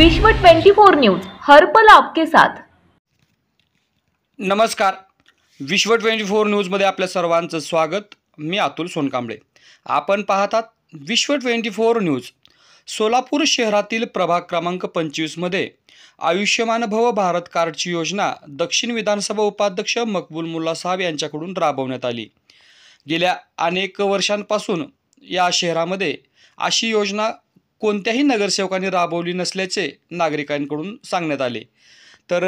विश्व 24 न्यूज हर पल आपके साथ। नमस्कार, विश्व 24 न्यूजमध्ये आपल्या सर्वांचं स्वागत। मी अतुल सोनकांबळे। आपण पाहतात विश्व 24 न्यूज। सोलापूर शहरातील प्रभाग क्रमांक 25 मध्ये आयुष्यमान भव भारत कार्डची योजना दक्षिण विधानसभा उपाध्यक्ष मकबूल मुल्ला साहब यांच्याकडून राबवण्यात आली। गेल्या अनेक वर्षांपासून या शहरामध्ये अशी योजना कोणत्याही नगरसेवकांनी राबवली नसल्याचे नागरिकांकडून सांगण्यात आले। तर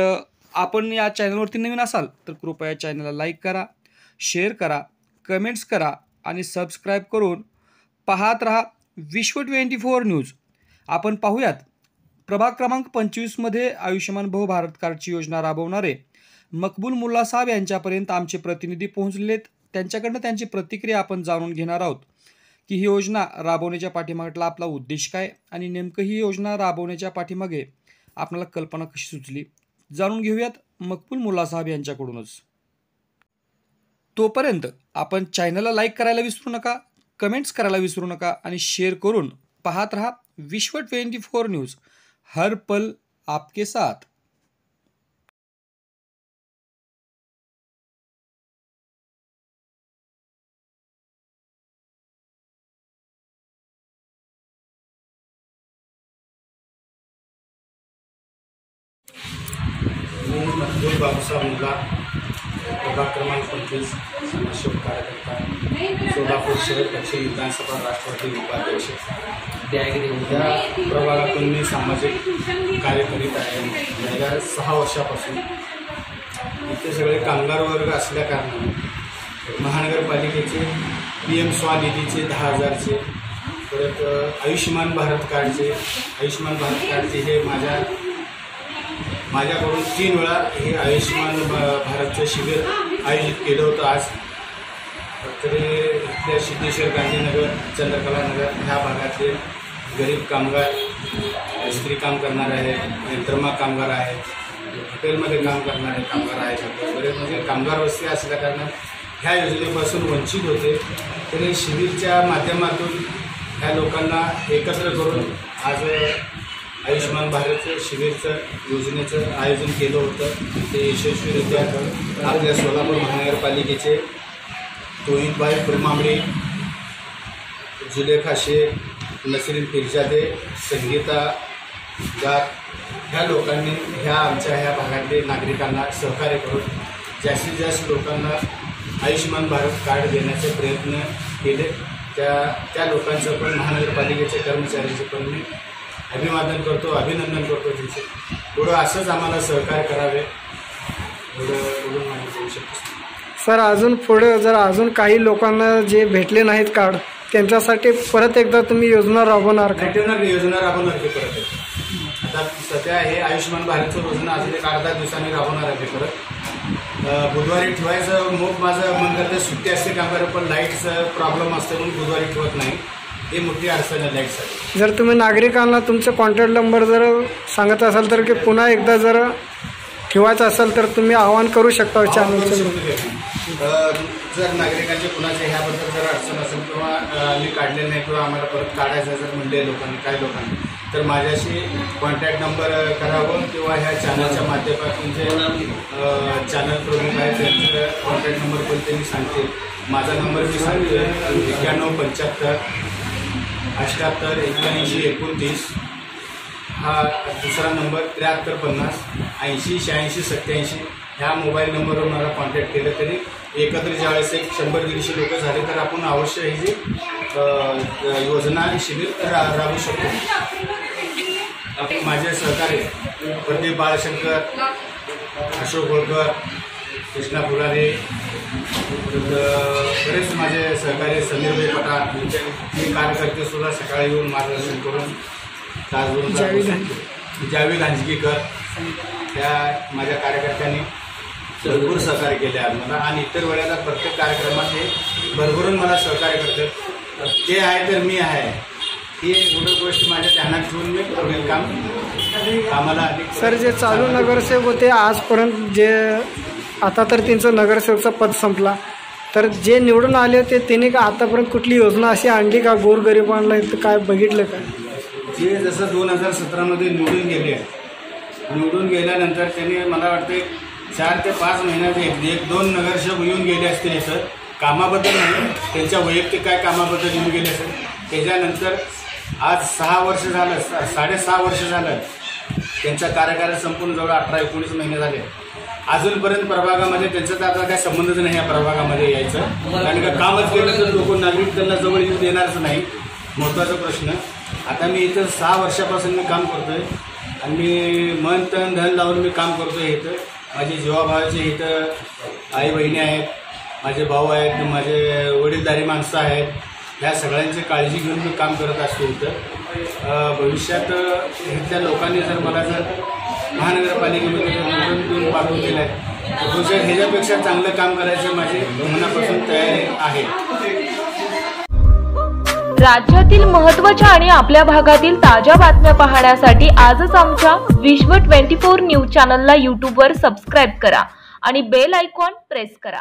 आपण या चॅनलवरती नवीन असाल तर कृपया चॅनलला लाईक करा, शेअर करा, कमेंट्स करा आणि सबस्क्राइब करून पाहत रहा विश्व 24 न्यूज। आपण पाहूयात प्रभाग क्रमांक 25 मध्ये आयुष्यमान भव भारत कार्डची योजना राबवणारे मकबूल मुल्ला साहब यांच्यापर्यंत आमचे प्रतिनिधी पोहोचलेत। त्यांच्याकडून त्यांची प्रतिक्रिया आपण जाणून घेणार आहोत की ही योजना राबवण्याच्या पाठीमागला आपला उद्देश काय आणि नेमकं ही योजना राबवण्याच्या पाठीमागे आपल्याला कल्पना कशी सुचली, जाणून घेऊयात मकबूल मुल्ला साहब यांच्याकडूनच। तोपर्यंत आपण चॅनलला लाईक करायला विसरू नका, कमेंट्स करायला विसरू नका आणि शेअर करून पाहत रहा विश्व 24 न्यूज हर पल आपके साथ। मी मकबूल बाबूसाहेब मुल्ला, प्रभाग क्रमांक 25 समाजसेवक कार्यकर्ता, सोलापूर शहर दक्षिण विधानसभा राष्ट्रवादी उपाध्यक्ष। या प्रभागातून मी सामाजिक कार्य करीत आहे। गेल्या 6 वर्षापासून इथे सगळे कामगार वर्ग असल्या कारणाने महानगरपालिकेचे PM स्वनिधीचे 10,000चे, परत आयुष्यमान भारत कार्डचे हे माझ्याकडून 3 वेळा हे आयुष्यमान भारतचं शिबिर आयोजित केलं होतं। आज तरी इथल्या सिद्धेश्वर गांधीनगर, चंद्रकला नगर ह्या भागातले गरीब कामगार, स्त्री काम करणारे आहेत, यंत्रमाग कामगार आहेत, हॉटेलमध्ये काम करणारे कामगार आहेत, बरेच म्हणजे कामगार वस्ती असल्या कारणाने ह्या योजनेपासून वंचित होते। तरी शिबिरच्या माध्यमातून ह्या लोकांना एकत्र करून आज आयुष्यमान भारत शिबिरचं योजनेचं आयोजन केलं होतं। ते यशस्वीरित्या आपल्या सोलापूर महानगरपालिकेचे तोहिदभाई फुलमांबरे, जुलेखा शेख, नसरीन पिरजादे, संगीता जात ह्या लोकांनी आमच्या ह्या भागातले नागरिकांना सहकार्य करून जास्तीत जास्त लोकांना आयुष्यमान भारत कार्ड देण्याचे प्रयत्न केले। त्या लोकांचं पण महानगरपालिकेच्या कर्मचाऱ्यांचे पण मी अभिनंदन करतो। त्यांचे पुढं असंच आम्हाला सहकार्य करावे एवढं माहिती देऊ शकतो। सर, अजून पुढे जर अजून काही लोकांना जे भेटले नाहीत कार्ड त्यांच्यासाठी परत एकदा तुम्ही योजना राबवणार का? योजना राबवणार की परत आता सध्या हे आयुष्यमान भारतचं योजना अजून 1-10 दिवसांनी राबवणार आहे। परत बुधवारी ठेवायचं माझं मन करतं, सुट्टी असते कामगार पण लाईटचं प्रॉब्लेम असतं म्हणून बुधवारी ठेवत नाही। हे मोठी अडचण आहे लाईटसाठी। जर तुम्ही नागरिकांना तुमचे कॉन्टॅक्ट नंबर जर सांगत असाल तर की पुन्हा एकदा जर ठेवायचं असेल तर तुम्ही आवाहन करू शकता चॅनलचं। जर नागरिकांचे कुणाचे ह्याबद्दल जर अडचण असेल किंवा मी काढले नाही किंवा आम्हाला परत काढायचं जर म्हणले काही लोकांनी तर माझ्याशी कॉन्टॅक्ट नंबर करावं किंवा ह्या चॅनलच्या माध्यमातून जे चॅनल प्रमुख आहेत त्यांचं कॉन्टॅक्ट नंबर पण त्यांनी सांगते। माझा नंबर मी सांगते 9175 78 81 29। हा दुसरा नंबर 7350 80 86 87 ह्या मोबाईल नंबरवर मला कॉन्टॅक्ट केलं तरी एकत्र ज्यावेळेस 100-150 लोक झाले तर आपण अवश्य ही जी योजना आणि शिबिर राबवू शकतो। माझे सहकारी प्रदीप बाळशंकर, अशोक होळकर, कृष्णा फुलारे, बरेच माझे सहकारी समीरभाई पठाण, मी कार्यकर्ते सुद्धा सकाळी येऊन मार्गदर्शन करून जावेद अंजगीकर त्या माझ्या कार्यकर्त्यांनी भरपूर सहकार्य केले आहे मला आणि इतर वेळेला प्रत्येक कार्यक्रमात हे भरभरून मला सहकार्य करतात। ते आहे तर मी आहे ही एवढी गोष्ट माझ्या ध्यानात ठेवून मी पुढील कामाला। सर, जे चालू नगरसेवक होते आजपर्यंत जे आता तर त्यांचं नगरसेवकचं पद संपला तर जे निवडून आले होते त्यांनी का आतापर्यंत कुठली योजना अशी आणली का गोरगरिबांना काय बघितलं का? जे जसं 2017मध्ये निवडून गेले, निवडून गेल्यानंतर त्यांनी मला वाटते 4 ते 5 महिन्यात 1-2 नगरसेवक येऊन गेले असतील इथं, कामाबद्दल नाही, त्यांच्या वैयक्तिक काय कामाबद्दल येऊन गेले असेल. त्याच्यानंतर आज 6 वर्ष झालं, 6.5 वर्ष झालं त्यांचा कार्यकाळ संपून, जवळ 18-19 महिने झाले. अजूनपर्यंत प्रभागामध्ये त्यांचा तर आता काय संबंधच नाही या प्रभागामध्ये यायचं, कारण का कामच केलं तर लोक नागरिक त्यांना जवळ येऊ देणारच नाही. महत्त्वाचा प्रश्न. आता मी इथं 6 वर्षापासून मी काम करतोय आणि मी मन तन धन लावून मी काम करतोय इथं. माझे जीवाभावाचे इथं आई बहिणी आहेत, माझे भाऊ आहेत, माझे वडीलधारी माणसं आहेत. ह्या सगळ्यांची काळजी घेऊन मी काम करत असतो इथं. भविष्यात इथल्या लोकांनी जर मला जर महानगरपालिकेमध्ये निवडून देऊन पाठवून दिलं आहे तर भविष्यात ह्याच्यापेक्षा चांगलं काम करायचं माझी मनापासून तयारी आहे. राज्यातील महत्त्वाच्या आणि आपल्या भागातील ताज्या बातम्या पाहण्यासाठी आजच आमच्या विश्व 24 न्यूज चॅनलला यूट्यूबवर सबस्क्राईब करा आणि बेल आयकॉन प्रेस करा.